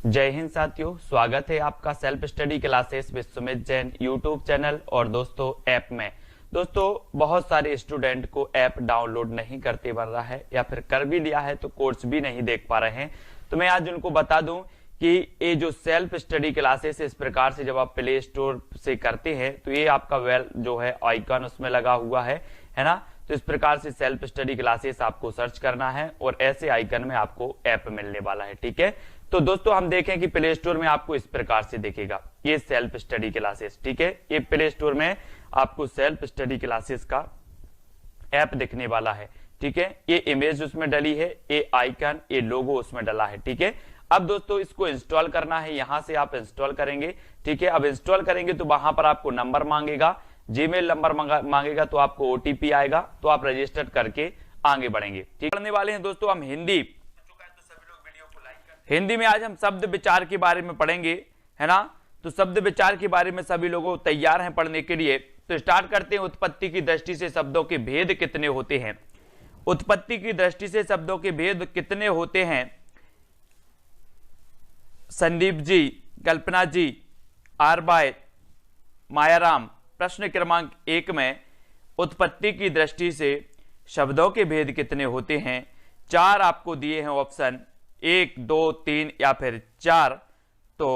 जय हिंद साथियों, स्वागत है आपका self study classes with Sumit Jain YouTube channel और दोस्तों ऐप में। दोस्तों बहुत सारे स्टूडेंट को ऐप डाउनलोड नहीं करते बन रहा है या फिर कर भी लिया है तो कोर्स भी नहीं देख पा रहे हैं। तो मैं आज उनको बता दूं कि ये जो सेल्फ स्टडी क्लासेस इस प्रकार से जब आप प्ले स्टोर से करते हैं तो ये आपका वेल जो है आइकन उसमें लगा हुआ है ना। तो इस प्रकार से सेल्फ स्टडी क्लासेस आपको सर्च करना है और ऐसे आइकन में आपको ऐप मिलने वाला है। ठीक है, तो दोस्तों हम देखें कि प्ले स्टोर में आपको इस प्रकार से दिखेगा ये सेल्फ स्टडी क्लासेस। ठीक है, ये प्ले स्टोर में आपको सेल्फ स्टडी क्लासेस का ऐप दिखने वाला है। ठीक है, ये इमेज उसमें डली है, ये आइकन, ये लोगो उसमें डला है। ठीक है, अब दोस्तों इसको इंस्टॉल करना है, यहां से आप इंस्टॉल करेंगे। ठीक है, अब इंस्टॉल करेंगे तो वहां पर आपको नंबर मांगेगा, जीमेल नंबर मांगेगा, तो आपको ओटीपी आएगा, तो आप रजिस्टर करके आगे बढ़ेंगे। ठीक, पढ़ने वाले हैं दोस्तों हम हिंदी में। आज हम शब्द विचार के बारे में पढ़ेंगे, है ना। तो शब्द विचार के बारे में सभी लोग तैयार हैं पढ़ने के लिए। तो स्टार्ट करते हैं। उत्पत्ति की दृष्टि से शब्दों के भेद कितने होते हैं? उत्पत्ति की दृष्टि से शब्दों के भेद कितने होते हैं? संदीप जी, कल्पना जी, आरबाई, मायाराम। प्रश्न क्रमांक 1 में उत्पत्ति की दृष्टि से शब्दों के भेद कितने होते हैं? 4 आपको दिए हैं ऑप्शन, 1, 2, 3 या फिर 4। तो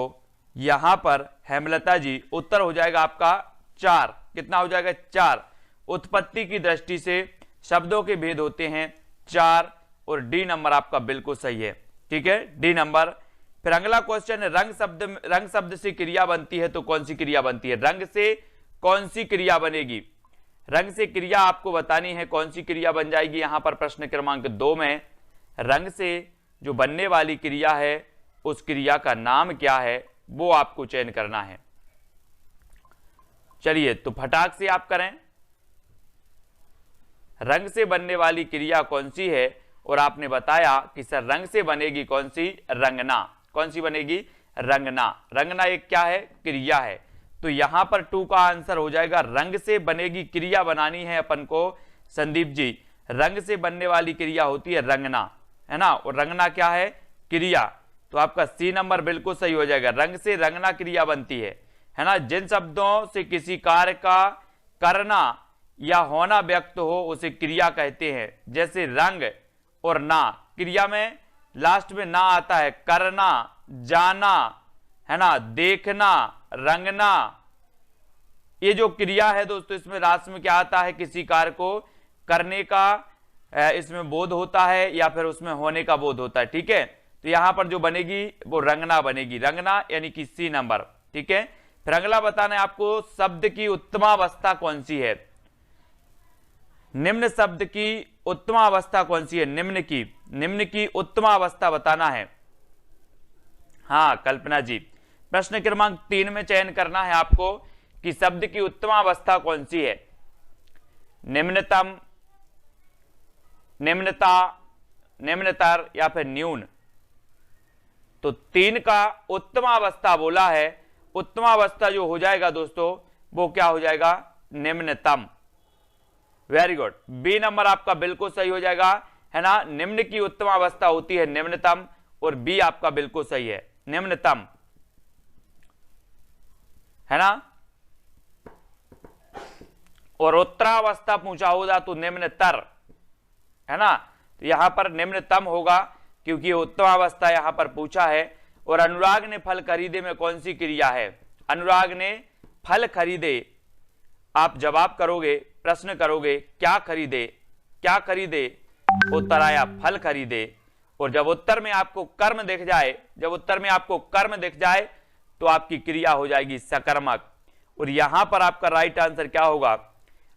यहां पर हेमलता जी उत्तर हो जाएगा आपका 4। कितना हो जाएगा? 4। उत्पत्ति की दृष्टि से शब्दों के भेद होते हैं 4 और डी नंबर आपका बिल्कुल सही है। ठीक है, डी नंबर। फिर अगला क्वेश्चन है, रंग शब्द से क्रिया बनती है तो कौन सी क्रिया बनती है? रंग से कौन सी क्रिया बनेगी? रंग से क्रिया आपको बतानी है, कौन सी क्रिया बन जाएगी। यहां पर प्रश्न क्रमांक 2 में रंग से जो बनने वाली क्रिया है उस क्रिया का नाम क्या है वो आपको चयन करना है। चलिए तो फटाक से आप करें। रंग से बनने वाली क्रिया कौन सी है? और आपने बताया कि सर रंग से बनेगी कौन सी? रंगना। कौन सी बनेगी? रंगना। रंगना एक क्या है? क्रिया है। तो यहां पर 2 का आंसर हो जाएगा, रंग से बनेगी क्रिया बनानी है अपन को। संदीप जी, रंग से बनने वाली क्रिया होती है रंगना, है ना। और रंगना क्या है? क्रिया। तो आपका सी नंबर बिल्कुल सही हो जाएगा, रंग से रंगना क्रिया बनती है ना। जिन शब्दों से किसी कार्य का करना या होना व्यक्त हो उसे क्रिया कहते हैं। जैसे रंग और ना, क्रिया में लास्ट में ना आता है। करना, जाना, है ना, देखना, रंगना, ये जो क्रिया है दोस्तों इसमें लास्ट में क्या आता है? किसी कार्य को करने का इसमें बोध होता है या फिर उसमें होने का बोध होता है। ठीक है, तो यहां पर जो बनेगी वो रंगना बनेगी, रंगना यानी कि सी नंबर। ठीक है, फिर अगला बताना है आपको, शब्द की उत्तमावस्था कौन सी है? निम्न शब्द की उत्तमावस्था कौन सी है? निम्न की उत्तमावस्था बताना है। हाँ कल्पना जी, प्रश्न क्रमांक 3 में चयन करना है आपको कि शब्द की उत्तमावस्था कौन सी है। निम्नतम, निम्नता, निम्नतर या फिर न्यून। तो 3 का उत्तमावस्था बोला है। उत्तमावस्था जो हो जाएगा दोस्तों वो क्या हो जाएगा? निम्नतम। वेरी गुड, बी नंबर आपका बिल्कुल सही हो जाएगा, है ना। निम्न की उत्तमावस्था होती है निम्नतम और बी आपका बिल्कुल सही है, निम्नतम, है ना। और उत्तरावस्था पूछा होगा तो निम्नतर, है ना। तो यहां पर निम्नतम होगा क्योंकि उत्तमावस्था यहां पर पूछा है। और अनुराग ने फल खरीदे में कौन सी क्रिया है? अनुराग ने फल खरीदे, आप जवाब करोगे, प्रश्न करोगे क्या खरीदे, क्या खरीदे? उत्तर आया फल खरीदे। और जब उत्तर में आपको कर्म दिख जाए, जब उत्तर में आपको कर्म दिख जाए तो आपकी क्रिया हो जाएगी सकर्मक। और यहां पर आपका राइट आंसर क्या होगा?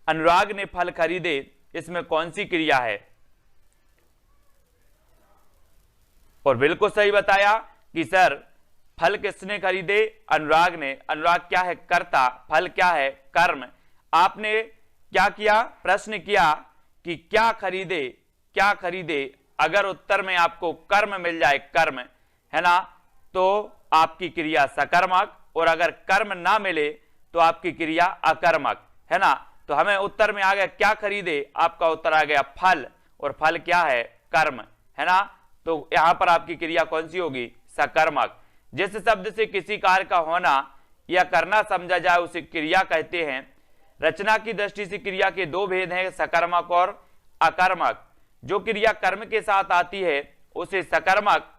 अनुराग ने फल खरीदे, इसमें कौन सी क्रिया है? और बिल्कुल सही बताया कि सर फल किसने खरीदे? अनुराग ने। अनुराग क्या है? कर्ता। फल क्या है? कर्म। आपने क्या किया? प्रश्न किया कि क्या खरीदे, क्या खरीदे। अगर उत्तर में आपको कर्म मिल जाए, कर्म, है ना, तो आपकी क्रिया सकर्मक, और अगर कर्म ना मिले तो आपकी क्रिया अकर्मक, है ना। तो हमें उत्तर में आ गया क्या खरीदे, आपका उत्तर आ गया फल, और फल क्या है? कर्म, है ना। तो यहां पर आपकी क्रिया कौन सी होगी? सकर्मक। जिस शब्द से किसी कार्य का होना या करना समझा जाए उसे क्रिया कहते हैं। रचना की दृष्टि से क्रिया के दो भेद हैं, सकर्मक और अकर्मक। जो क्रिया कर्म के साथ आती है उसे सकर्मक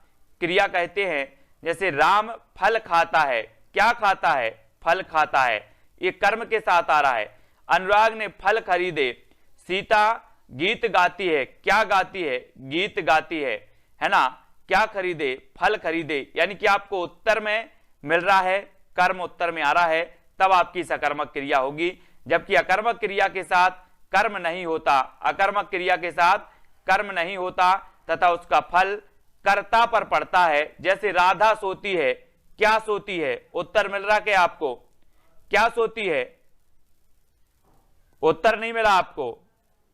क्रिया कहते हैं। जैसे राम फल खाता है, क्या खाता है? फल खाता है, ये कर्म के साथ आ रहा है। अनुराग ने फल खरीदे। सीता गीत गाती है, क्या गाती है? गीत गाती है ना। क्या खरीदे? फल खरीदे। यानी कि आपको उत्तर में मिल रहा है, कर्म उत्तर में आ रहा है, तब आपकी सकर्मक क्रिया होगी। जबकि अकर्मक क्रिया के साथ कर्म नहीं होता, अकर्मक क्रिया के साथ कर्म नहीं होता तथा उसका फल कर्ता पर पड़ता है। जैसे राधा सोती है, क्या सोती है? उत्तर मिल रहा क्या आपको? क्या सोती है? उत्तर नहीं मिला आपको।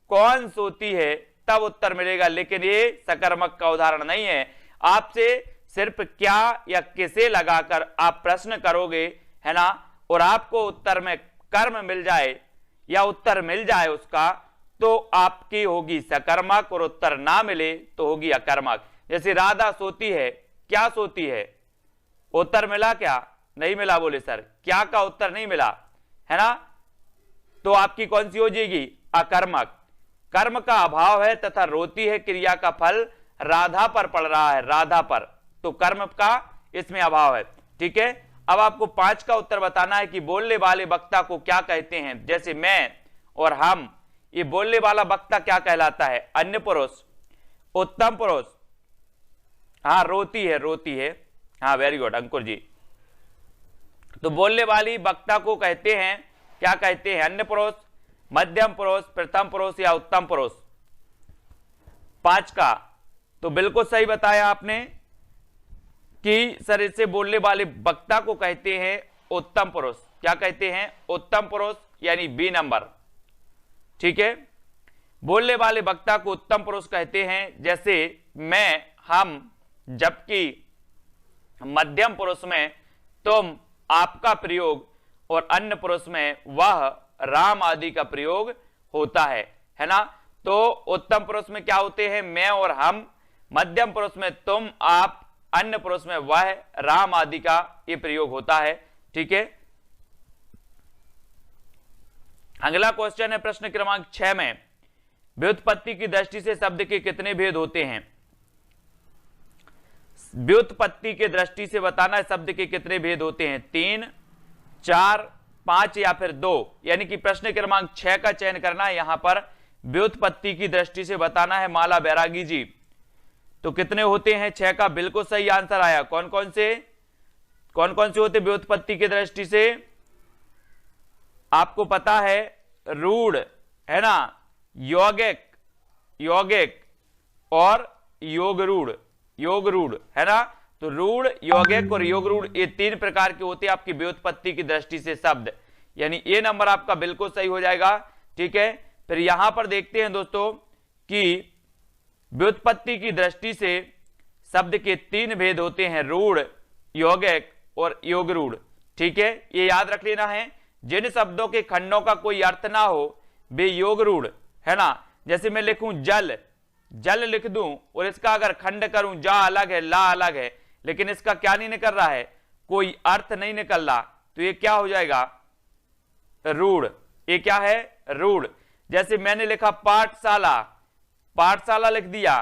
कौन सोती है तब उत्तर मिलेगा, लेकिन ये सकर्मक का उदाहरण नहीं है। आपसे सिर्फ क्या या किसे लगाकर आप प्रश्न करोगे, है ना, और आपको उत्तर में कर्म मिल जाए या उत्तर मिल जाए उसका, तो आपकी होगी सकर्मक, और उत्तर ना मिले तो होगी अकर्मक। जैसे राधा सोती है, क्या सोती है? उत्तर मिला क्या? नहीं मिला। बोले सर क्या का उत्तर नहीं मिला, है ना, तो आपकी कौन सी हो जाएगी? अकर्मक। कर्म का अभाव है तथा रोती है क्रिया का फल राधा पर पड़ रहा है, राधा पर, तो कर्म का इसमें अभाव है। ठीक है, अब आपको 5 का उत्तर बताना है कि बोलने वाले वक्ता को क्या कहते हैं। जैसे मैं और हम, ये बोलने वाला वक्ता क्या कहलाता है? अन्य पुरुष, उत्तम पुरुष। हाँ, रोती है, रोती है। हाँ, वेरी गुड अंकुर जी। तो बोलने वाली वक्ता को कहते हैं, क्या कहते हैं? अन्य पुरुष, मध्यम पुरुष, प्रथम पुरुष या उत्तम पुरुष। 5 का तो बिल्कुल सही बताया आपने कि सर इसे बोलने वाले वक्ता को कहते हैं उत्तम पुरुष। क्या कहते हैं? उत्तम पुरुष, यानी बी नंबर। ठीक है, बोलने वाले वक्ता को उत्तम पुरुष कहते हैं। जैसे मैं, हम, जबकि मध्यम पुरुष में तुम, आपका प्रयोग, और अन्य पुरुष में वह, राम आदि का प्रयोग होता है ना। तो उत्तम पुरुष में क्या होते हैं? मैं और हम, मध्यम पुरुष में तुम, आप, अन्य पुरुष में वह, राम आदि का ये प्रयोग होता है। ठीक है, अगला क्वेश्चन है प्रश्न क्रमांक 6 में, व्युत्पत्ति की दृष्टि से शब्द के कितने भेद होते हैं? व्युत्पत्ति के दृष्टि से बताना है शब्द के कितने भेद होते हैं? 3, 4, 5 या फिर 2। यानी कि प्रश्न क्रमांक 6 का चयन करना है, यहां पर व्युत्पत्ति की दृष्टि से बताना है। माला बैरागी जी, तो कितने होते हैं? 6 का बिल्कुल सही आंसर आया। कौन कौन से होते व्युत्पत्ति की दृष्टि से? आपको पता है, रूढ़, है ना, यौगिक और योग रूढ़, है ना। तो रूढ़, यौगिक और योग रूढ़, ये 3 प्रकार के होते हैं आपकी व्युत्पत्ति की दृष्टि से शब्द, यानी ये नंबर आपका बिल्कुल सही हो जाएगा। ठीक है, फिर यहां पर देखते हैं दोस्तों कि व्युत्पत्ति की दृष्टि से शब्द के 3 भेद होते हैं, रूढ़, यौगिक और योग रूढ़। ठीक है, ये याद रख लेना है। जिन शब्दों के खंडों का कोई अर्थ ना हो वे योग रूढ़, है ना। जैसे मैं लिखूं जल, जल लिख दूं और इसका अगर खंड करूं, जा अलग है, ला अलग है, लेकिन इसका क्या नहीं निकल रहा है? कोई अर्थ नहीं निकल रहा, तो ये क्या हो जाएगा? रूढ़। ये क्या है? रूढ़। जैसे मैंने लिखा पाठशाला, पाठशाला लिख दिया,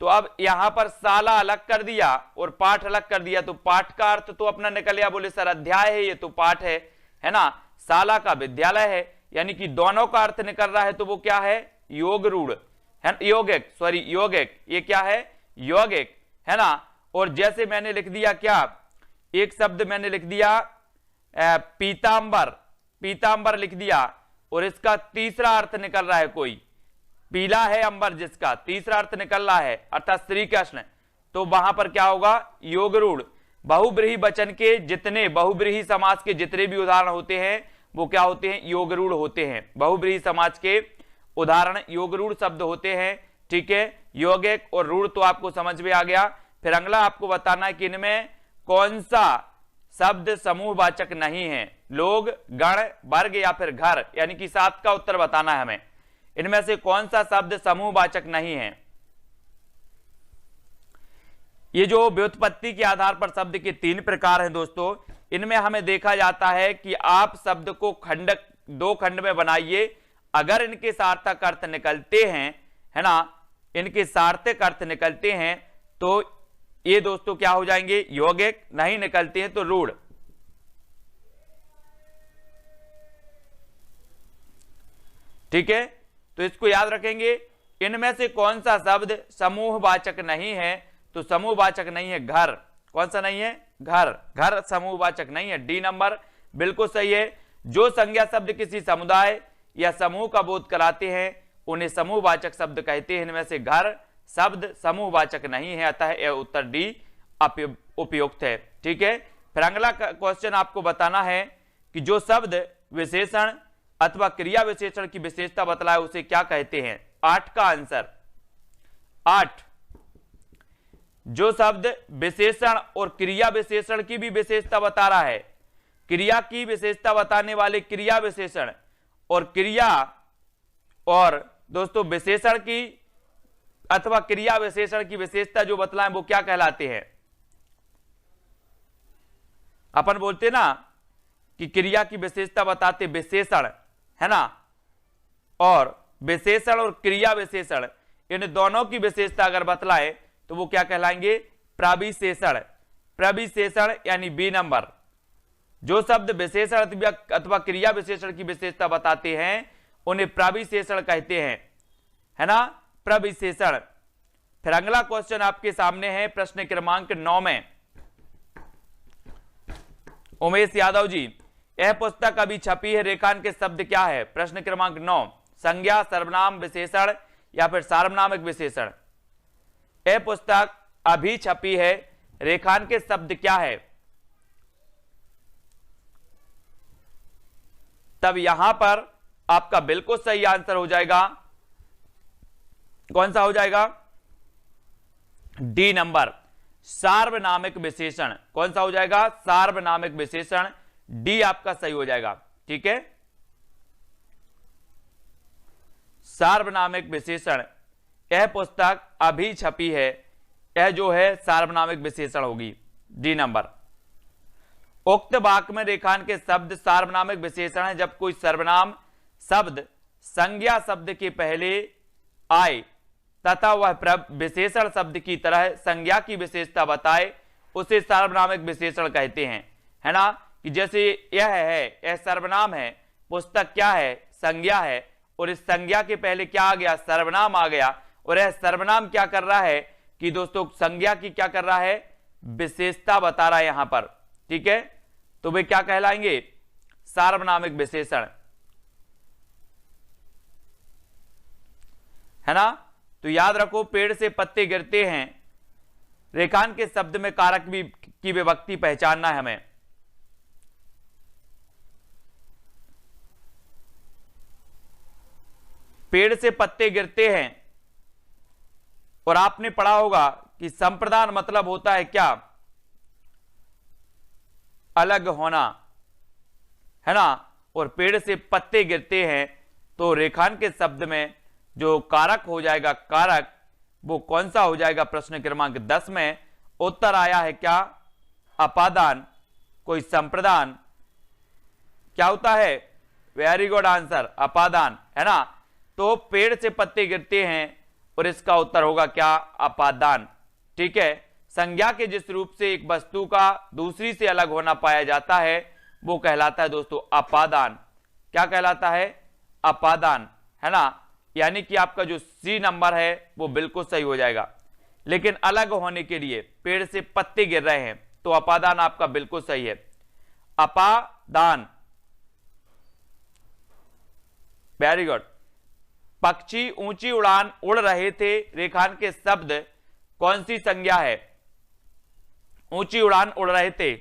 तो अब यहां पर शाला अलग कर दिया और पाठ अलग कर दिया, तो पाठ का अर्थ तो अपना निकल गया। बोले सर अध्याय है, ये तो पाठ है ना। शाला का विद्यालय है, यानी कि दोनों का अर्थ निकल रहा है, तो वो क्या है? योग रूढ़, है, यौगिक। ये क्या है? यौगिक, है ना। और जैसे मैंने लिख दिया क्या, एक शब्द मैंने लिख दिया पीतांबर लिख दिया, और इसका तीसरा अर्थ निकल रहा है, कोई पीला है अंबर, जिसका तीसरा अर्थ निकल रहा है अर्थात श्री कृष्ण, तो वहां पर क्या होगा? योग रूढ़। बहुब्रीहि वचन के जितने, बहुब्रीहि समाज के जितने भी उदाहरण होते हैं वो क्या होते हैं? योग रूढ़ होते हैं। बहुब्रीहि समाज के उदाहरण योग रूढ़ शब्द होते हैं। ठीक है, यौगिक और रूढ़ तो आपको समझ में आ गया। फिर अगला आपको बताना है कि इनमें कौन सा शब्द समूहवाचक नहीं है? लोग, गण, वर्ग या फिर घर, यानी कि 7 का उत्तर बताना है हमें। इनमें से कौन सा शब्द समूहवाचक नहीं है? ये जो व्युत्पत्ति के आधार पर शब्द के 3 प्रकार हैं दोस्तों, इनमें हमें देखा जाता है कि आप शब्द को दो खंड में बनाइए, अगर इनके सार्थक अर्थ निकलते हैं, है ना, इनके सार्थक अर्थ निकलते हैं तो ये दोस्तों क्या हो जाएंगे, यौगिक, नहीं निकलते हैं तो रूढ़। ठीक है, तो इसको याद रखेंगे। इनमें से कौन सा शब्द समूहवाचक नहीं है, तो समूहवाचक नहीं है घर। कौन सा नहीं है, घर। घर समूहवाचक नहीं है, डी नंबर बिल्कुल सही है। जो संज्ञा शब्द किसी समुदाय या समूह का बोध कराते हैं उन्हें समूहवाचक शब्द कहते हैं, इनमें से घर शब्द समूहवाचक नहीं है, अतः यह उत्तर डी उपयुक्त है। ठीक है, फिर अगला क्वेश्चन आपको बताना है कि जो शब्द विशेषण अथवा क्रिया विशेषण की विशेषता बतलाए उसे क्या कहते हैं। 8 का आंसर 8। जो शब्द विशेषण और क्रिया विशेषण की भी विशेषता बता रहा है, क्रिया की विशेषता बताने वाले क्रिया विशेषण और क्रिया और दोस्तों विशेषण की अथवा क्रिया विशेषण की विशेषता जो बतलाएं वो क्या कहलाते हैं। अपन बोलते ना कि क्रिया की विशेषता बताते विशेषण, है ना, और विशेषण और क्रिया विशेषण इन दोनों की विशेषता अगर बतलाए तो वो क्या कहलाएंगे, प्रविशेषण। प्रविशेषण यानी बी नंबर। जो शब्द विशेषण अथवा क्रिया विशेषण की विशेषता बताते हैं उन्हें प्रविशेषण कहते हैं, है ना, प्रविशेषण। फिर अगला क्वेश्चन आपके सामने है प्रश्न क्रमांक 9 में। उमेश यादव जी, यह पुस्तक अभी छपी है, रेखांकित शब्द क्या है। प्रश्न क्रमांक 9, संज्ञा, सर्वनाम, विशेषण या फिर सार्वनामिक विशेषण। यह पुस्तक अभी छपी है, रेखांकित शब्द क्या है। तब यहां पर आपका बिल्कुल सही आंसर हो जाएगा, कौन सा हो जाएगा, डी नंबर, सार्वनामिक विशेषण। कौन सा हो जाएगा, सार्वनामिक विशेषण, डी आपका सही हो जाएगा। ठीक है, सार्वनामिक विशेषण, यह पुस्तक अभी छपी है, यह जो है सार्वनामिक विशेषण होगी, डी नंबर। उक्त वाक्य में रेखांकित शब्द सार्वनामिक विशेषण है जब कोई सर्वनाम शब्द संज्ञा शब्द के पहले आए तथा वह विशेषण शब्द की तरह संज्ञा की विशेषता बताए उसे सार्वनामिक विशेषण कहते हैं, है ना। कि जैसे यह है, यह सर्वनाम है, पुस्तक क्या है, संज्ञा है, और इस संज्ञा के पहले क्या आ गया, सर्वनाम आ गया, और यह सर्वनाम क्या कर रहा है कि दोस्तों संज्ञा की क्या कर रहा है, विशेषता बता रहा है यहां पर। ठीक है, तो वे क्या कहलाएंगे, सार्वनामिक विशेषण, है ना। तो याद रखो, पेड़ से पत्ते गिरते हैं, रेखांकित शब्द में कारक भी की विभक्ति पहचानना है हमें। पेड़ से पत्ते गिरते हैं, और आपने पढ़ा होगा कि संप्रदान मतलब होता है क्या, अलग होना, है ना। और पेड़ से पत्ते गिरते हैं तो रेखांकित शब्द में जो कारक हो जाएगा, कारक वो कौन सा हो जाएगा, प्रश्न क्रमांक 10 में उत्तर आया है क्या, अपादान। कोई संप्रदान क्या होता है, वेरी गुड आंसर, अपादान, है ना। तो पेड़ से पत्ते गिरते हैं और इसका उत्तर होगा क्या, अपादान। ठीक है, संज्ञा के जिस रूप से एक वस्तु का दूसरी से अलग होना पाया जाता है वो कहलाता है दोस्तों अपादान। क्या कहलाता है, अपादान, है ना। यानी कि आपका जो सी नंबर है वो बिल्कुल सही हो जाएगा। लेकिन अलग होने के लिए पेड़ से पत्ते गिर रहे हैं तो अपादान आपका बिल्कुल सही है, अपादान, वेरी गुड। पक्षी ऊंची उड़ान उड़ रहे थे, रेखांकित शब्द कौन सी संज्ञा है, ऊंची उड़ान उड़ रहे थे।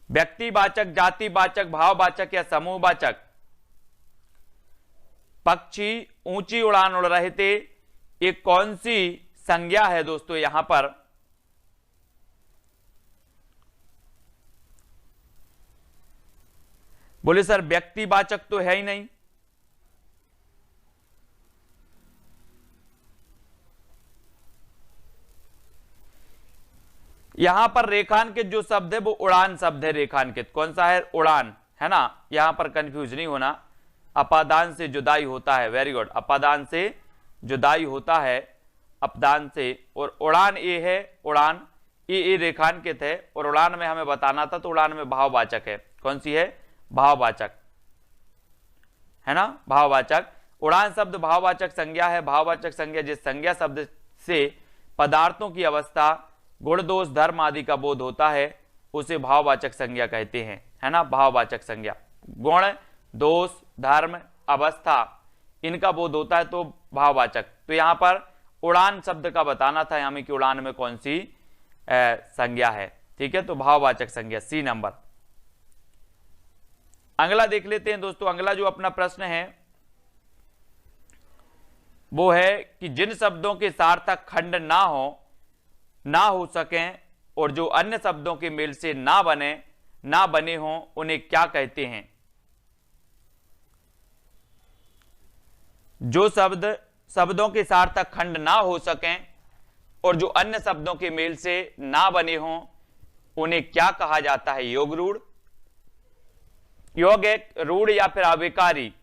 व्यक्तिवाचक, जातिवाचक, भाववाचक या समूहवाचक। पक्षी ऊंची उड़ान उड़ रहे थे, ये कौन सी संज्ञा है दोस्तों यहां पर, बोले सर व्यक्तिवाचक तो है ही नहीं। यहां पर रेखांकित जो शब्द है वो उड़ान शब्द है। रेखांकित कौन सा है? उड़ान, है ना। यहां पर कंफ्यूज नहीं होना। अपादान से जुदाई होता है, वेरी गुड, अपादान से जुदाई होता है, अपदान से। और उड़ान ये है, उड़ान ये रेखांकित है, और उड़ान में हमें बताना था, तो उड़ान में भाववाचक है। कौन सी है? भाववाचक, है ना, भाववाचक। उड़ान शब्द भाववाचक संज्ञा है। भाववाचक संज्ञा जिस संज्ञा शब्द से पदार्थों की अवस्था, गुण, दोष, धर्म आदि का बोध होता है उसे भाववाचक संज्ञा कहते हैं, है ना। भाववाचक संज्ञा गुण, दोष, धर्म, अवस्था इनका बोध होता है तो भाववाचक। तो यहां पर उड़ान शब्द का बताना था हमें कि उड़ान में कौन सी संज्ञा है। ठीक है, तो भाववाचक संज्ञा, सी नंबर। अगला देख लेते हैं दोस्तों। अगला जो अपना प्रश्न है वो है कि जिन शब्दों के सार्थक खंड ना हो सकें और जो अन्य शब्दों के मेल से ना बने हों उन्हें क्या कहते हैं? जो शब्दों के सार्थक खंड ना हो सकें और जो अन्य शब्दों के मेल से ना बने हों उन्हें क्या कहा जाता है? योग रूढ़, यौगिक, रूढ़ या फिर अविकारी।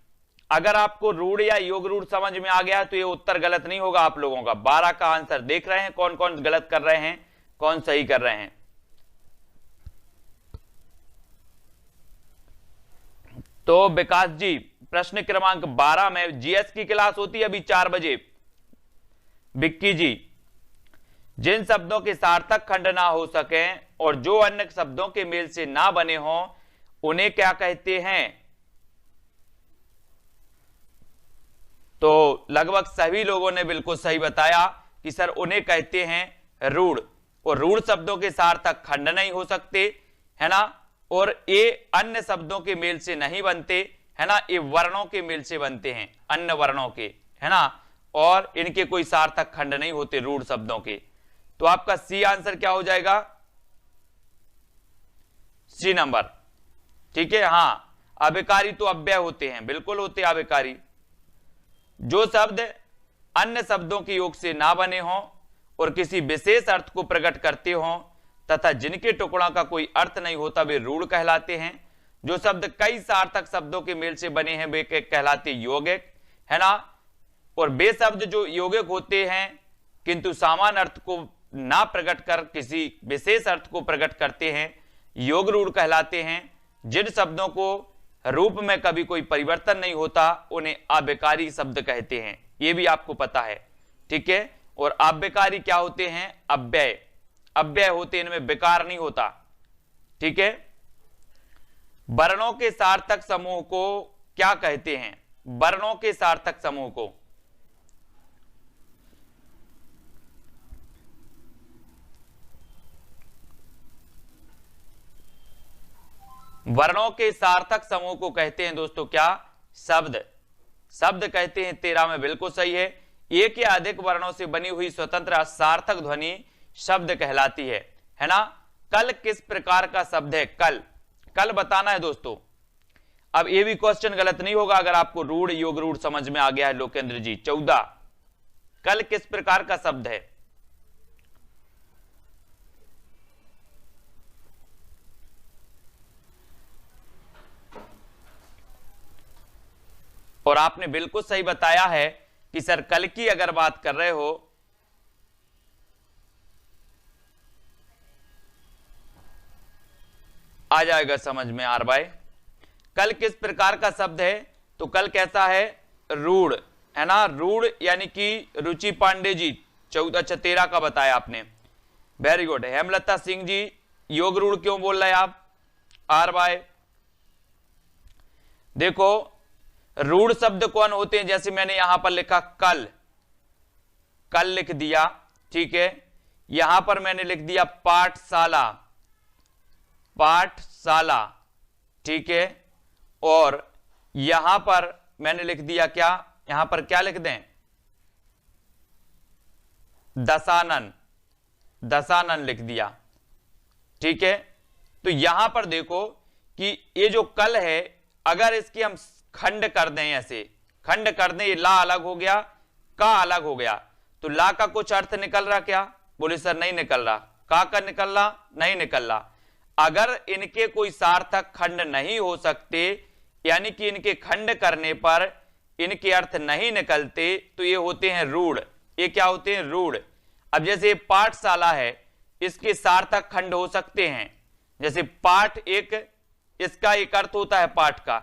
अगर आपको रूढ़ या योग रूढ़ समझ में आ गया तो ये उत्तर गलत नहीं होगा आप लोगों का। 12 का आंसर देख रहे हैं, कौन कौन गलत कर रहे हैं, कौन सही कर रहे हैं। तो विकास जी, प्रश्न क्रमांक 12 में जीएस की क्लास होती है अभी 4 बजे। विक्की जी, जिन शब्दों के सार्थक खंड ना हो सकें और जो अन्य शब्दों के मेल से ना बने हों उन्हें क्या कहते हैं? तो लगभग सभी लोगों ने बिल्कुल सही बताया कि सर उन्हें कहते हैं रूढ़। और रूढ़ शब्दों के सार्थक खंड नहीं हो सकते, है ना, और ये अन्य शब्दों के मेल से नहीं बनते, है ना, ये वर्णों के मेल से बनते हैं, अन्य वर्णों के, है ना, और इनके कोई सार्थक खंड नहीं होते रूढ़ शब्दों के। तो आपका सी आंसर क्या हो जाएगा? C number. ठीक है, हां, अविकारी तो अव्यय होते हैं, बिल्कुल होते हैं अविकारी। जो शब्द अन्य शब्दों के योग से ना बने हों और किसी विशेष अर्थ को प्रकट करते हों तथा जिनके टुकड़ों का कोई अर्थ नहीं होता वे रूढ़ कहलाते हैं। जो शब्द कई सार्थक शब्दों के मेल से बने हैं वे कहलाते यौगिक, है ना, और वे शब्द जो यौगिक होते हैं किंतु सामान्य अर्थ को ना प्रकट कर किसी विशेष अर्थ को प्रकट करते हैं योग रूढ़ कहलाते हैं। जिन शब्दों को रूप में कभी कोई परिवर्तन नहीं होता उन्हें अविकारी शब्द कहते हैं, ये भी आपको पता है। ठीक है, और अविकारी क्या होते हैं? अव्यय, अव्यय होते हैं, इनमें विकार नहीं होता। ठीक है, वर्णों के सार्थक समूह को क्या कहते हैं? वर्णों के सार्थक समूह को वर्णों के सार्थक समूह को कहते हैं दोस्तों क्या? शब्द। शब्द कहते हैं 13 में बिल्कुल सही है। एक या अधिक वर्णों से बनी हुई स्वतंत्र सार्थक ध्वनि शब्द कहलाती है ना। कल किस प्रकार का शब्द है? कल, कल बताना है दोस्तों। अब ये भी क्वेश्चन गलत नहीं होगा अगर आपको रूढ़ योग रूढ़ समझ में आ गया है। लोकेंद्र जी 14, कल किस प्रकार का शब्द है? और आपने बिल्कुल सही बताया है कि सर कल की अगर बात कर रहे हो आ जाएगा समझ में आर भाई। कल किस प्रकार का शब्द है? तो कल कैसा है? रूढ़, है ना, रूढ़ यानी कि रुचि पांडे जी 14-13 का बताया आपने, वेरी गुड। हेमलता सिंह जी योग रूढ़ क्यों बोल रहे हैं आप? आर भाई देखो रूढ़ शब्द कौन होते हैं? जैसे मैंने यहां पर लिखा कल, कल लिख दिया, ठीक है। यहां पर मैंने लिख दिया पाठशाला, पाठशाला, ठीक है। और यहां पर मैंने लिख दिया क्या? यहां पर क्या लिख दें? दशानन, दशानन लिख दिया, ठीक है। तो यहां पर देखो कि ये जो कल है अगर इसकी हम खंड कर दें, ऐसे खंड कर दें, ये ला अलग हो गया, का अलग हो गया, तो ला का कुछ अर्थ निकल रहा क्या? बोले सर नहीं निकल रहा। का निकल रहा, नहीं निकल रहा। अगर इनके कोई सार्थक खंड नहीं हो सकते, यानी कि इनके खंड करने पर इनके अर्थ नहीं निकलते, तो ये होते हैं रूढ़। ये क्या होते हैं? रूढ़। अब जैसे पाठशाला है, इसके सार्थक खंड हो सकते हैं, जैसे पाठ एक, इसका एक अर्थ होता है पाठ का,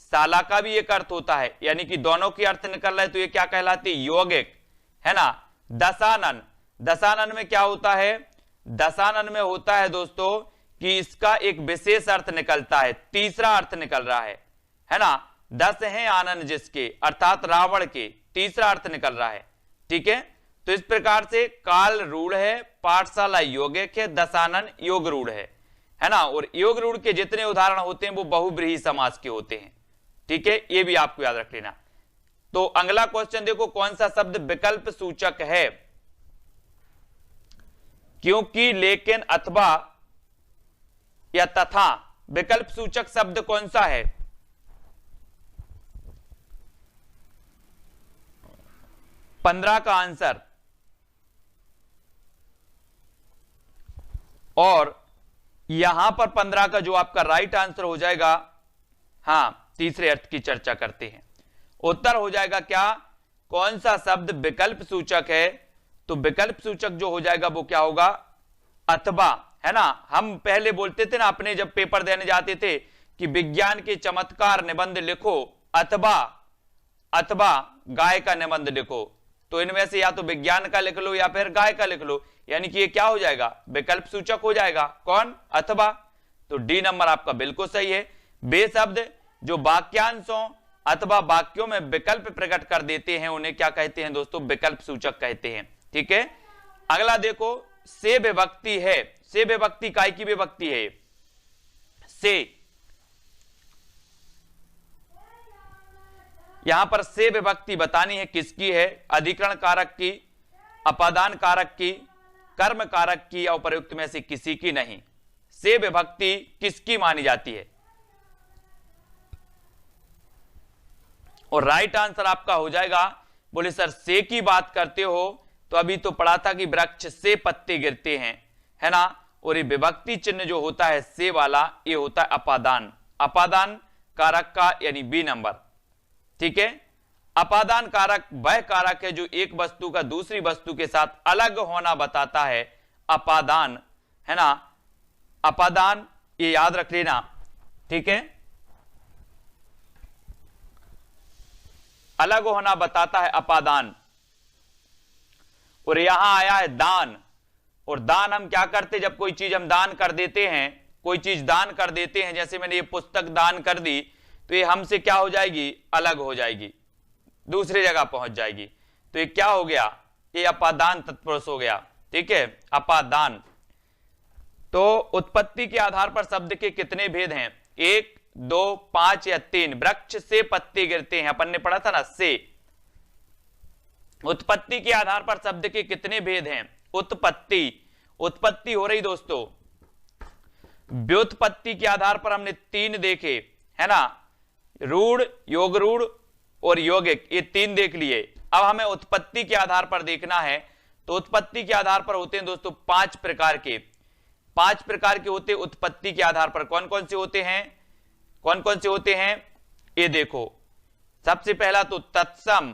शाला का भी एक अर्थ होता है, यानी कि दोनों के अर्थ निकल रहा है, तो ये क्या कहलाती है? यौगिक, है ना। दशानन, दशानन में क्या होता है? दशानन में होता है दोस्तों कि इसका एक विशेष अर्थ निकलता है, तीसरा अर्थ निकल रहा है ना। 10 हैं आनंद जिसके, अर्थात रावण के, तीसरा अर्थ निकल रहा है। ठीक है, तो इस प्रकार से काल रूढ़ है, पाठशाला यौगिक है, दशानन योग रूढ़ है ना। और योग रूढ़ के जितने उदाहरण होते हैं वो बहुब्रीहि समास के होते हैं। ठीक है, ये भी आपको याद रख लेना। तो अगला क्वेश्चन देखो, कौन सा शब्द विकल्प सूचक है? क्योंकि, लेकिन, अथवा या तथा, विकल्प सूचक शब्द कौन सा है? पंद्रह का आंसर। और यहां पर 15 का जो आपका राइट आंसर हो जाएगा, हां, तीसरे अर्थ की चर्चा करते हैं। उत्तर हो जाएगा क्या? कौन सा शब्द विकल्प सूचक है? तो विकल्प सूचक जो हो जाएगा वो क्या होगा? अथवा, है ना। हम पहले बोलते थे ना, अपने जब पेपर देने जाते थे कि विज्ञान के चमत्कार निबंध लिखो अथवा गाय का निबंध लिखो, तो इनमें से या तो विज्ञान का लिख लो या फिर गाय का लिख लो, यानी कि ये क्या हो जाएगा? विकल्प सूचक हो जाएगा। कौन? अथवा। तो डी नंबर आपका बिल्कुल सही है। वे शब्द जो वाक्यांशों अथवा वाक्यों में विकल्प प्रकट कर देते हैं उन्हें क्या कहते हैं दोस्तों? विकल्प सूचक कहते हैं। ठीक है, अगला देखो, से विभक्ति है। से विभक्ति काय की विभक्ति है? से, यहां पर से विभक्ति बतानी है किसकी है? अधिकरण कारक की, अपादान कारक की, कर्म कारक की, या उपयुक्त में से किसी की नहीं। से विभक्ति किसकी मानी जाती है? और राइट आंसर आपका हो जाएगा, बोले सर से की बात करते हो, तो अभी तो पढ़ा था कि वृक्ष से पत्ते गिरते हैं, है ना। और ये विभक्ति चिन्ह जो होता है से वाला, ये होता है अपादान, अपादान कारक का, यानी बी नंबर। ठीक है, अपादान कारक वह कारक है जो एक वस्तु का दूसरी वस्तु के साथ अलग होना बताता है, अपादान, है ना। अपादान, ये याद रख लेना। ठीक है, अलग होना बताता है अपादान। और यहां आया है दान। और दान हम क्या करते? जब कोई चीज हम दान कर देते हैं, कोई चीज दान कर देते हैं, जैसे मैंने ये पुस्तक दान कर दी, तो ये हमसे क्या हो जाएगी? अलग हो जाएगी, दूसरी जगह पहुंच जाएगी। तो ये क्या हो गया? ये अपादान तत्पुरुष हो गया। ठीक है, अपादान। तो उत्पत्ति के आधार पर शब्द के कितने भेद हैं? 1, 2, 5 या 3? वृक्ष से पत्ते गिरते हैं, अपन ने पढ़ा था ना, से। उत्पत्ति के आधार पर शब्द के कितने भेद हैं? उत्पत्ति, उत्पत्ति हो रही दोस्तों। व्युत्पत्ति के आधार पर हमने 3 देखे, है ना, रूढ़, योग रूढ़ और यौगिक, ये 3 देख लिए। अब हमें उत्पत्ति के आधार पर देखना है। तो उत्पत्ति के आधार पर होते हैं दोस्तों 5 प्रकार के, 5 प्रकार के होते उत्पत्ति के आधार पर। कौन कौन से होते हैं? कौन कौन से होते हैं? ये देखो, सबसे पहला तो तत्सम,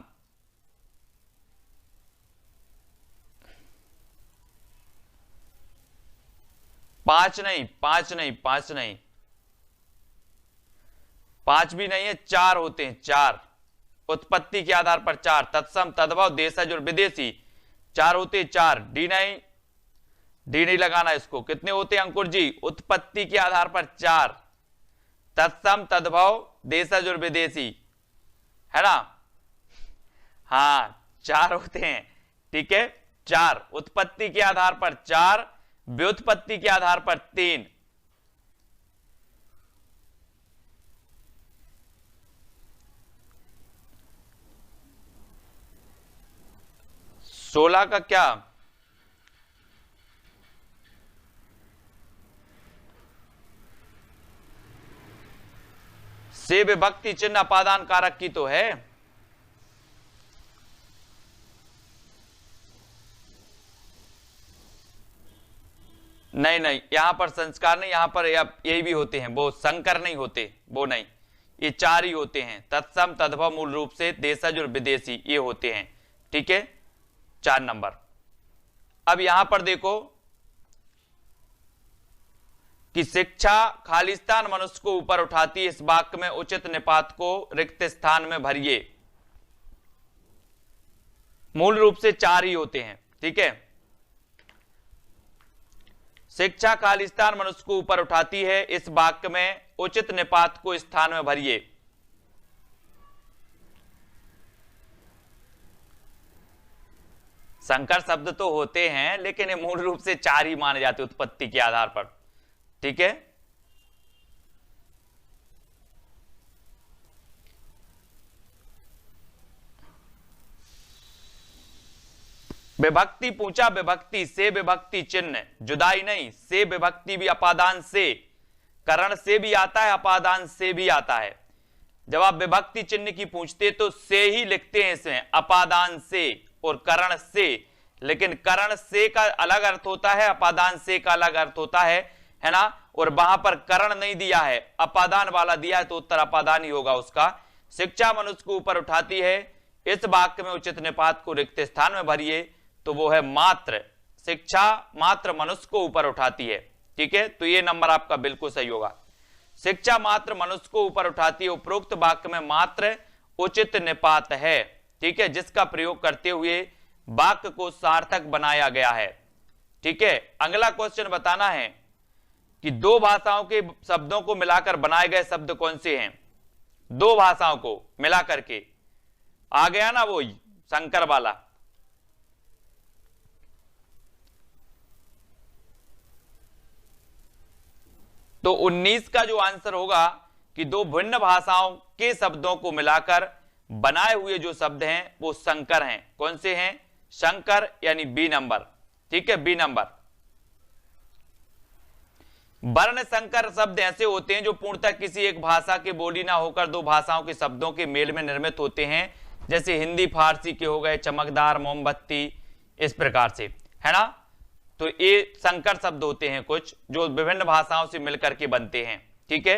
पांच नहीं, 5 भी नहीं है, 4 होते हैं, 4 उत्पत्ति के आधार पर 4। तत्सम, तद्भव, देशज और विदेशी, 4 होते हैं, 4। डी नहीं लगाना इसको। कितने होते हैं अंकुर जी? उत्पत्ति के आधार पर 4, तत्सम, तद्भव, देशज और विदेशी, है ना। हाँ, 4 होते हैं। ठीक है, 4 उत्पत्ति के आधार पर 4, व्युत्पत्ति के आधार पर 3। सोलह का क्या? से विभक्ति चिन्ह अपादान कारक की तो है। नहीं नहीं, यहां पर संस्कार नहीं, यहां पर यही भी होते हैं, वो संकर नहीं होते, वो नहीं, ये 4 ही होते हैं, तत्सम तद्भव मूल रूप से देशज और विदेशी ये होते हैं। ठीक है, 4 नंबर। अब यहां पर देखो कि शिक्षा खालिस्तान मनुष्य को ऊपर उठाती है, इस वाक्य में उचित निपात को रिक्त स्थान में भरिए। मूल रूप से 4 ही होते हैं। ठीक है, शिक्षा खालिस्तान मनुष्य को ऊपर उठाती है, इस वाक्य में उचित निपात को स्थान में भरिए। संकर शब्द तो होते हैं लेकिन ये मूल रूप से 4 ही माने जाते उत्पत्ति के आधार पर। ठीक है, विभक्ति पूछा, विभक्ति से विभक्ति चिन्ह, जुदाई नहीं, से विभक्ति भी अपादान से, करण से भी आता है, अपादान से भी आता है। जब आप विभक्ति चिन्ह की पूछते तो से ही लिखते हैं इसमें, अपादान से और करण से, लेकिन करण से का अलग अर्थ होता है, अपादान से का अलग अर्थ होता है ना। और वहां पर करण नहीं दिया है, अपादान वाला दिया है, तो उत्तर अपादान ही होगा उसका। शिक्षा मनुष्य को ऊपर उठाती है, इस वाक्य में उचित निपात को रिक्त स्थान में भरिए, तो वो है मात्र। शिक्षा मात्र मनुष्य को ऊपर उठाती है। ठीक है, तो ये नंबर आपका बिल्कुल सही होगा। शिक्षा मात्र मनुष्य को ऊपर उठाती है, उपरोक्त वाक्य में मात्र उचित निपात है। ठीक है, जिसका प्रयोग करते हुए वाक्य को सार्थक बनाया गया है। ठीक है, अगला क्वेश्चन बताना है कि 2 भाषाओं के शब्दों को मिलाकर बनाए गए शब्द कौन से हैं। 2 भाषाओं को मिलाकर के आ गया ना वो संकर वाला। तो 19 का जो आंसर होगा कि 2 भिन्न भाषाओं के शब्दों को मिलाकर बनाए हुए जो शब्द हैं वो संकर हैं। कौन से हैं? संकर, यानी बी नंबर। ठीक है, बी नंबर। वर्ण संकर शब्द ऐसे होते हैं जो पूर्णतः किसी एक भाषा के बोली ना होकर 2 भाषाओं के शब्दों के मेल में निर्मित होते हैं, जैसे हिंदी फारसी के हो गए, चमकदार, मोमबत्ती, इस प्रकार से, है ना। तो ये संकर शब्द होते हैं कुछ जो विभिन्न भाषाओं से मिलकर के बनते हैं। ठीक है,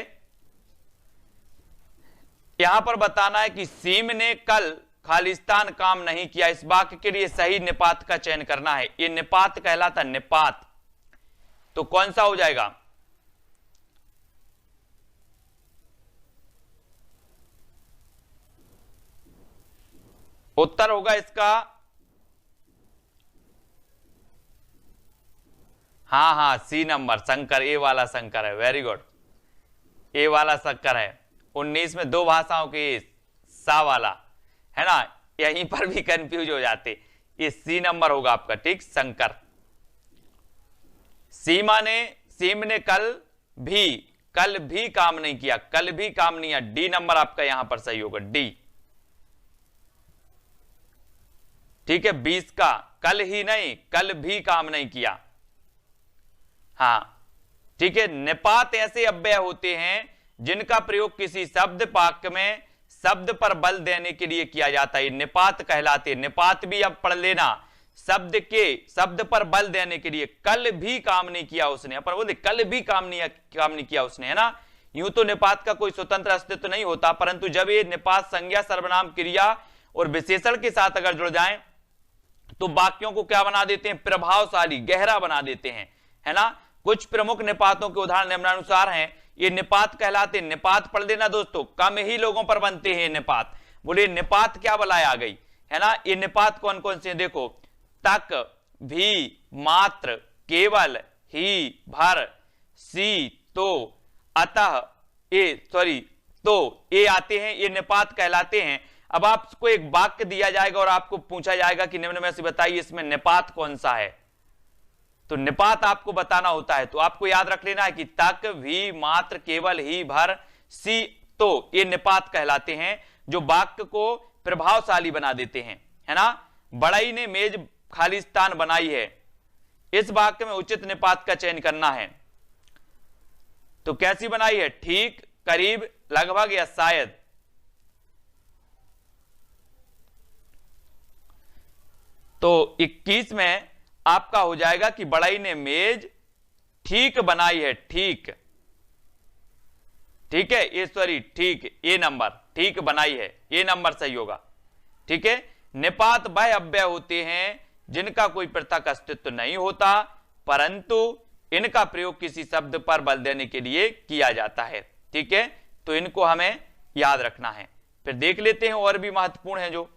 यहां पर बताना है कि सीम ने कल खालिस्तान काम नहीं किया, इस वाक्य के लिए सही निपात का चयन करना है। ये निपात कहलाता है, निपात। तो कौन सा हो जाएगा? उत्तर होगा इसका, हाँ, सी नंबर, संकर, ए वाला संकर है। वेरी गुड, ए वाला संकर है। 19 में 2 भाषाओं के सा वाला, है ना, यहीं पर भी कंफ्यूज हो जाते। ये सी नंबर होगा आपका। ठीक, संकर। सीमा ने, सीम ने कल भी काम नहीं किया, कल भी काम नहीं किया। डी नंबर आपका यहां पर सही होगा, डी। ठीक है, 20 का कल ही नहीं, कल भी काम नहीं किया। हाँ, ठीक है। निपात ऐसे अव्यय होते हैं जिनका प्रयोग किसी शब्द वाक्य में शब्द पर बल देने के लिए किया जाता है, निपात कहलाते। निपात भी अब पढ़ लेना, शब्द पर बल देने के लिए। कल भी काम नहीं किया उसने, पर बोलते कल भी काम नहीं किया उसने, है ना। यूं तो निपात का कोई स्वतंत्र अस्तित्व नहीं होता, परंतु जब ये निपात संज्ञा, सर्वनाम, क्रिया और विशेषण के साथ अगर जुड़ जाएं तो वाक्यों को क्या बना देते हैं? प्रभावशाली, गहरा बना देते हैं, है ना। कुछ प्रमुख निपातों के उदाहरण निम्नानुसार हैं। ये निपात कहलाते। निपात पढ़ लेना दोस्तों, कम ही लोगों पर बनते हैं निपात। बोले निपात क्या बलाई आ गई, है ना। ये निपात कौन कौन से? देखो, तक, भी, मात्र, केवल, ही, भर, सी, तो, अतः, तो ये आते हैं, ये निपात कहलाते हैं। अब आपको एक वाक्य दिया जाएगा और आपको पूछा जाएगा कि निम्न में से बताइए इसमें निपात कौन सा है। तो निपात आपको बताना होता है, तो आपको याद रख लेना है कि तक, भी, मात्र, केवल, ही, भर, सी, तो ये निपात कहलाते हैं जो वाक्य को प्रभावशाली बना देते हैं, है ना। बड़ई ने मेज खालिस्तान बनाई है, इस वाक्य में उचित निपात का चयन करना है। तो कैसी बनाई है? ठीक, करीब, लगभग या शायद। तो 21 में आपका हो जाएगा कि बड़ई ने मेज ठीक बनाई है, ठीक, ठीक है ईश्वरी, ठीक, ए नंबर, ठीक बनाई है, ए नंबर सही होगा। ठीक है, निपात वह अव्यय होते हैं जिनका कोई पृथक अस्तित्व नहीं होता, परंतु इनका प्रयोग किसी शब्द पर बल देने के लिए किया जाता है। ठीक है, तो इनको हमें याद रखना है। फिर देख लेते हैं और भी महत्वपूर्ण है जो,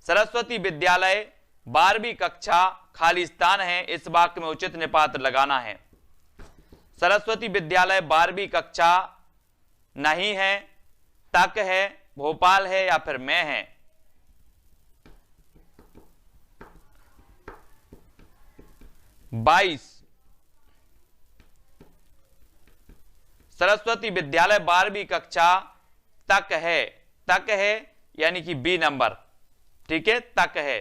सरस्वती विद्यालय 12वीं कक्षा खाली स्थान है, इस वाक्य में उचित निपात लगाना है। सरस्वती विद्यालय 12वीं कक्षा नहीं है, तक है, भोपाल है या फिर मैं है। बाईस, सरस्वती विद्यालय 12वीं कक्षा तक है, तक है यानी कि बी नंबर। ठीक है, तक है,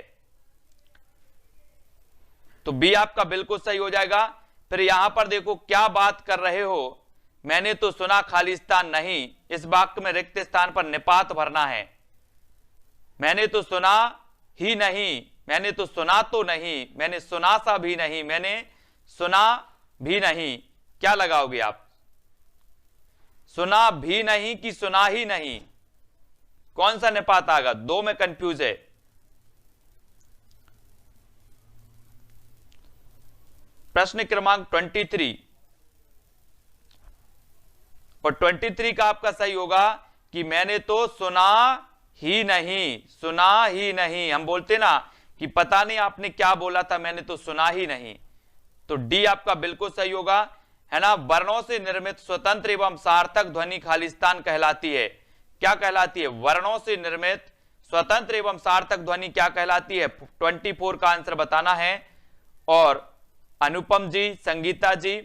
तो बी आपका बिल्कुल सही हो जाएगा। फिर यहां पर देखो क्या बात कर रहे हो, मैंने तो सुना खाली स्थान नहीं, इस वाक्य में रिक्त स्थान पर निपात भरना है। मैंने तो सुना ही नहीं, मैंने तो सुना तो नहीं, मैंने सुना सा भी नहीं, मैंने सुना भी नहीं, क्या लगाओगे आप? सुना भी नहीं कि सुना ही नहीं, कौन सा निपात आएगा? दो में कंफ्यूज है। प्रश्न क्रमांक 23 और 23 का आपका सही होगा कि मैंने तो सुना ही नहीं, सुना ही नहीं। हम बोलते ना कि पता नहीं आपने क्या बोला था, मैंने तो सुना ही नहीं, तो डी आपका बिल्कुल सही होगा, है ना। वर्णों से निर्मित स्वतंत्र एवं सार्थक ध्वनि खालिस्तान कहलाती है। क्या कहलाती है? वर्णों से निर्मित स्वतंत्र एवं सार्थक ध्वनि क्या कहलाती है? 24 का आंसर बताना है। और अनुपम जी, संगीता जी,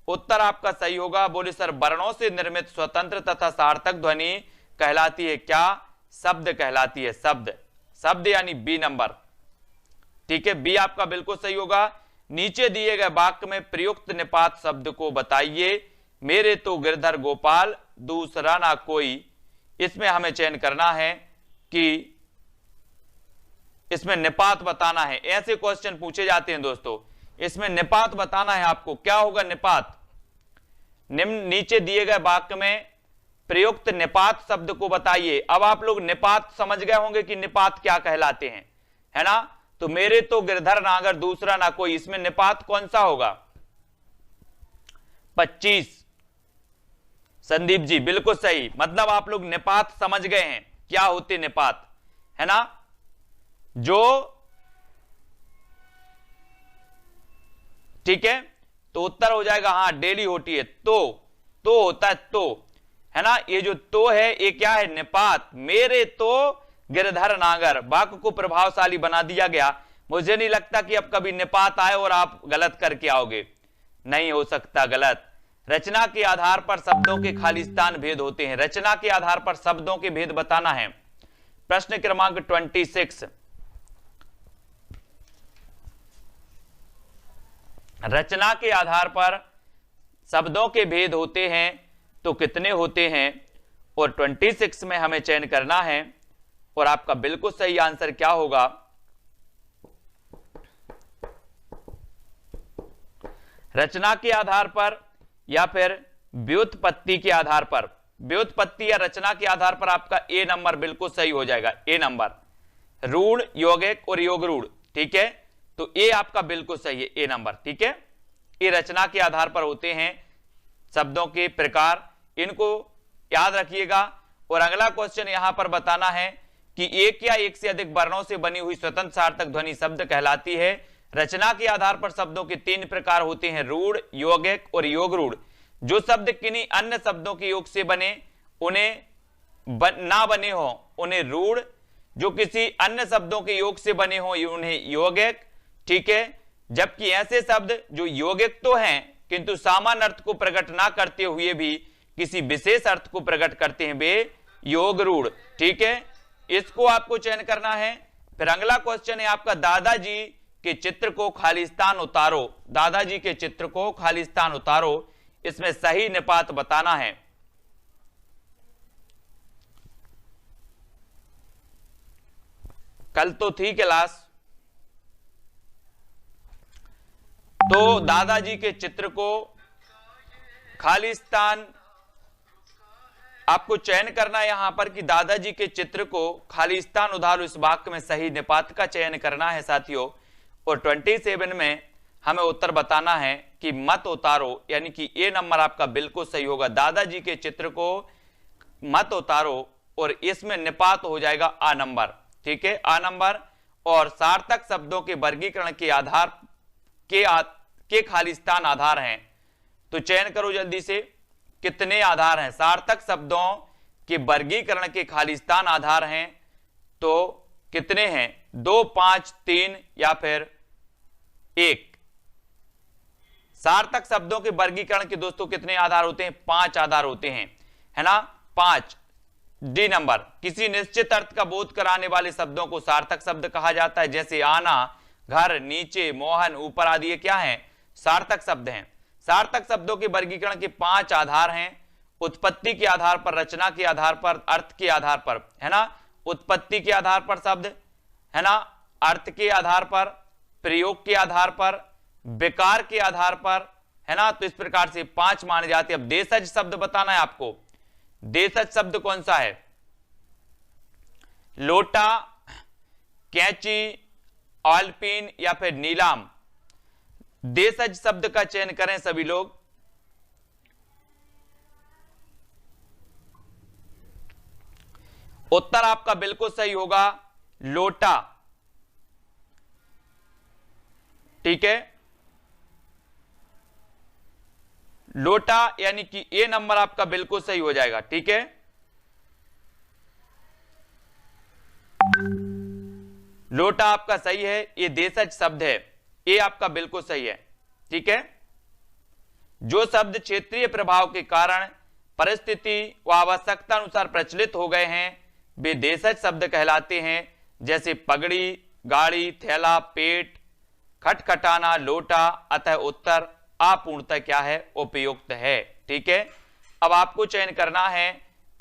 उत्तर आपका सही होगा। बोले सर वर्णों से निर्मित स्वतंत्र तथा सार्थक ध्वनि कहलाती है क्या? शब्द कहलाती है, शब्द, शब्द यानी बी नंबर। ठीक है, बी आपका बिल्कुल सही होगा। नीचे दिए गए वाक्य में प्रयुक्त निपात शब्द को बताइए। मेरे तो गिरधर गोपाल, दूसरा ना कोई। इसमें हमें चयन करना है कि इसमें निपात बताना है। ऐसे क्वेश्चन पूछे जाते हैं दोस्तों, इसमें निपात बताना है आपको। क्या होगा निपात? निम्न नीचे दिए गए वाक्य में प्रयुक्त निपात शब्द को बताइए। अब आप लोग निपात समझ गए होंगे कि निपात क्या कहलाते हैं, है ना। तो मेरे तो गिरधर नागर, दूसरा ना कोई, इसमें निपात कौन सा होगा? 25। संदीप जी बिल्कुल सही, मतलब आप लोग निपात समझ गए हैं क्या होते निपात, है ना। जो ठीक है, तो उत्तर हो जाएगा हाँ, डेली होती है। तो होता है तो, है ना। ये जो तो है ये क्या है? निपात। मेरे तो गिरधर नागर, वाक्य को प्रभावशाली बना दिया गया। मुझे नहीं लगता कि अब कभी निपात आए और आप गलत करके आओगे, नहीं हो सकता गलत। रचना के आधार पर शब्दों के खालिस्तान भेद होते हैं। रचना के आधार पर शब्दों के भेद बताना है। प्रश्न क्रमांक 26, रचना के आधार पर शब्दों के भेद होते हैं तो कितने होते हैं? और 26 में हमें चयन करना है। और आपका बिल्कुल सही आंसर क्या होगा? रचना के आधार पर या फिर व्युत्पत्ति के आधार पर। व्युत्पत्ति या रचना के आधार पर आपका ए नंबर बिल्कुल सही हो जाएगा। ए नंबर, रूढ़, यौगिक और योग रूढ़। ठीक है, तो ए आपका बिल्कुल सही है, ए नंबर। ठीक है, ये रचना के आधार पर होते हैं शब्दों के प्रकार, इनको याद रखिएगा। और अगला क्वेश्चन यहां पर बताना है कि एक या एक से अधिक वर्णों से बनी हुई स्वतंत्र सार्थक ध्वनि शब्द कहलाती है। रचना के आधार पर शब्दों के 3 प्रकार होते हैं, रूढ़, यौगिक और योग रूढ़। जो शब्द किन्हीं अन्य शब्दों के योग से बने उन्हें ना बने हो उन्हें रूढ़, जो किसी अन्य शब्दों के योग से बने हो उन्हें यौगिक। ठीक है, जबकि ऐसे शब्द जो यौगिक तो हैं किंतु सामान्य अर्थ को प्रकट ना करते हुए भी किसी विशेष अर्थ को प्रकट करते हैं वे योग रूढ़। ठीक है, इसको आपको चयन करना है। फिर अगला क्वेश्चन है आपका, दादाजी के चित्र को खालिस्तान उतारो। दादाजी के चित्र को खालिस्तान उतारो, इसमें सही निपात बताना है। कल तो थी क्लास, तो दादाजी के चित्र को खालिस्तान, आपको चयन करना है यहां पर कि दादाजी के चित्र को खालिस्तान उधारो, इस वाक्य में सही निपात का चयन करना है साथियों। और 27 में हमें उत्तर बताना है कि मत उतारो, यानी कि ए नंबर आपका बिल्कुल सही होगा। दादाजी के चित्र को मत उतारो और इसमें निपात हो जाएगा आ नंबर, ठीक है, आ नंबर। और सार्थक शब्दों के वर्गीकरण के आधार के खालिस्तान आधार हैं, तो चयन करो जल्दी से, कितने आधार हैं? सार्थक शब्दों के वर्गीकरण के खालिस्तान आधार हैं, तो कितने हैं? 2, 5, 3 या फिर 1। सार्थक शब्दों के वर्गीकरण के दोस्तों कितने आधार होते हैं? 5 आधार होते हैं, है ना, 5। डी नंबर, किसी निश्चित अर्थ का बोध कराने वाले शब्दों को सार्थक शब्द कहा जाता है, जैसे आना, घर, नीचे, मोहन, ऊपर आदि, ये क्या है? सार्थक शब्द हैं। सार्थक शब्दों के वर्गीकरण के 5 आधार हैं, उत्पत्ति के आधार पर, रचना के आधार पर, अर्थ के आधार पर, है ना, उत्पत्ति के आधार पर शब्द, है ना, अर्थ के आधार पर, प्रयोग के आधार पर, विकार के आधार पर, है ना। तो इस प्रकार से 5 माने जाते हैं। अब देशज शब्द बताना है आपको। देशज शब्द कौन सा है? लोटा, कैंची, ऑलपिन या फिर नीलाम। देशज शब्द का चयन करें सभी लोग। उत्तर आपका बिल्कुल सही होगा, लोटा, ठीक है, लोटा, यानी कि ए नंबर आपका बिल्कुल सही हो जाएगा, ठीक है। लोटा आपका सही है, ये देशज शब्द है, ये आपका बिल्कुल सही है, ठीक है। जो शब्द क्षेत्रीय प्रभाव के कारण परिस्थिति व आवश्यकता अनुसार प्रचलित हो गए हैं वे देशज शब्द कहलाते हैं, जैसे पगड़ी, गाड़ी, थैला, पेट, खटखटाना, लोटा। अतः उत्तर अपूर्णतः क्या है? उपयुक्त है, ठीक है। अब आपको चयन करना है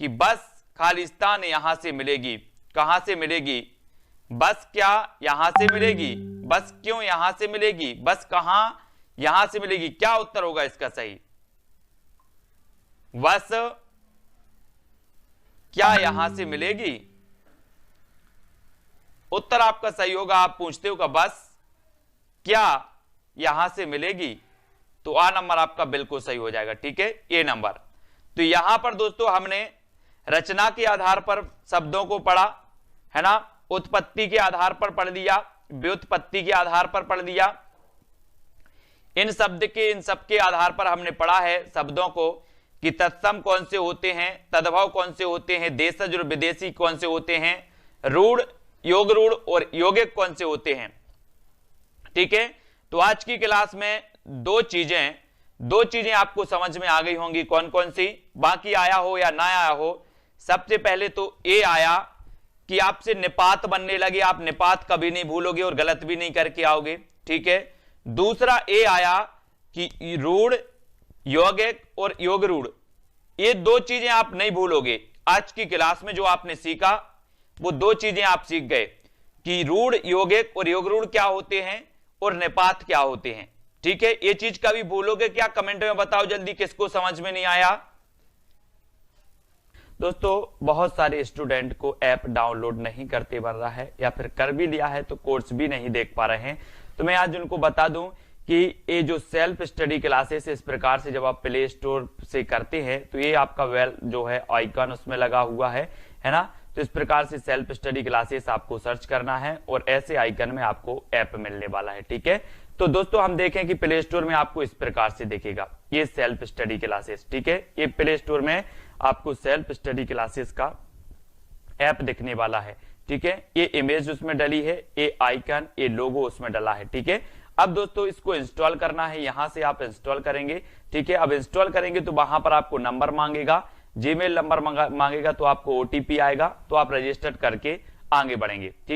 कि बस खालिस्तान यहां से मिलेगी। कहां से मिलेगी? बस क्या यहां से मिलेगी? बस क्यों यहां से मिलेगी? बस कहां? यहां से मिलेगी। क्या उत्तर होगा इसका सही? बस क्या यहां से मिलेगी? उत्तर आपका सही होगा। आप पूछते हो का बस क्या यहां से मिलेगी, तो आ नंबर आपका बिल्कुल सही हो जाएगा, ठीक है, ए नंबर। तो यहां पर दोस्तों हमने रचना के आधार पर शब्दों को पढ़ा, है ना, उत्पत्ति के आधार पर पढ़ लिया, व्युत्पत्ति के आधार पर पढ़ लिया। इन सब के आधार पर हमने पढ़ा है शब्दों को कि तत्सम कौन से होते हैं, तद्भव कौन से होते हैं, देशज और विदेशी कौन से होते हैं, रूढ़, योग रूढ़ और यौगिक कौन से होते हैं, ठीक है। तो आज की क्लास में दो चीजें आपको समझ में आ गई होंगी, कौन कौन सी, बाकी आया हो या ना आया हो। सबसे पहले तो ए आया कि आपसे निपात बनने लगे, आप निपात कभी नहीं भूलोगे और गलत भी नहीं करके आओगे, ठीक है। दूसरा ए आया कि रूढ़, यौगिक और योग रूढ़, ये दो चीजें आप नहीं भूलोगे। आज की क्लास में जो आपने सीखा वो दो चीजें आप सीख गए कि रूढ़, यौगिक और योग रूढ़ क्या होते हैं और निपात क्या होते हैं, ठीक है। ये चीज कभी भूलोगे क्या? कमेंट में बताओ जल्दी, किसको समझ में नहीं आया। दोस्तों बहुत सारे स्टूडेंट को ऐप डाउनलोड नहीं करते बन रहा है, या फिर कर भी लिया है तो कोर्स भी नहीं देख पा रहे हैं। तो मैं आज उनको बता दूं कि ये जो सेल्फ स्टडी क्लासेस इस प्रकार से जब आप प्ले स्टोर से करते हैं तो ये आपका जो है आइकन उसमें लगा हुआ है ना। तो इस प्रकार से सेल्फ स्टडी क्लासेस आपको सर्च करना है और ऐसे आइकन में आपको ऐप मिलने वाला है, ठीक है। तो दोस्तों हम देखें कि प्ले स्टोर में आपको इस प्रकार से दिखेगा ये सेल्फ स्टडी क्लासेस, ठीक है। ये प्ले स्टोर में आपको सेल्फ स्टडी क्लासेस का ऐप दिखने वाला है, ठीक है। ये इमेज उसमें डली है, ये आइकन, ये लोगो उसमें डला है, ठीक है। अब दोस्तों इसको इंस्टॉल करना है, यहां से आप इंस्टॉल करेंगे, ठीक है। अब इंस्टॉल करेंगे तो वहां पर आपको नंबर मांगेगा, जीमेल नंबर मांगेगा, तो आपको ओटीपी आएगा, तो आप रजिस्टर करके आगे बढ़ेंगे, ठीक।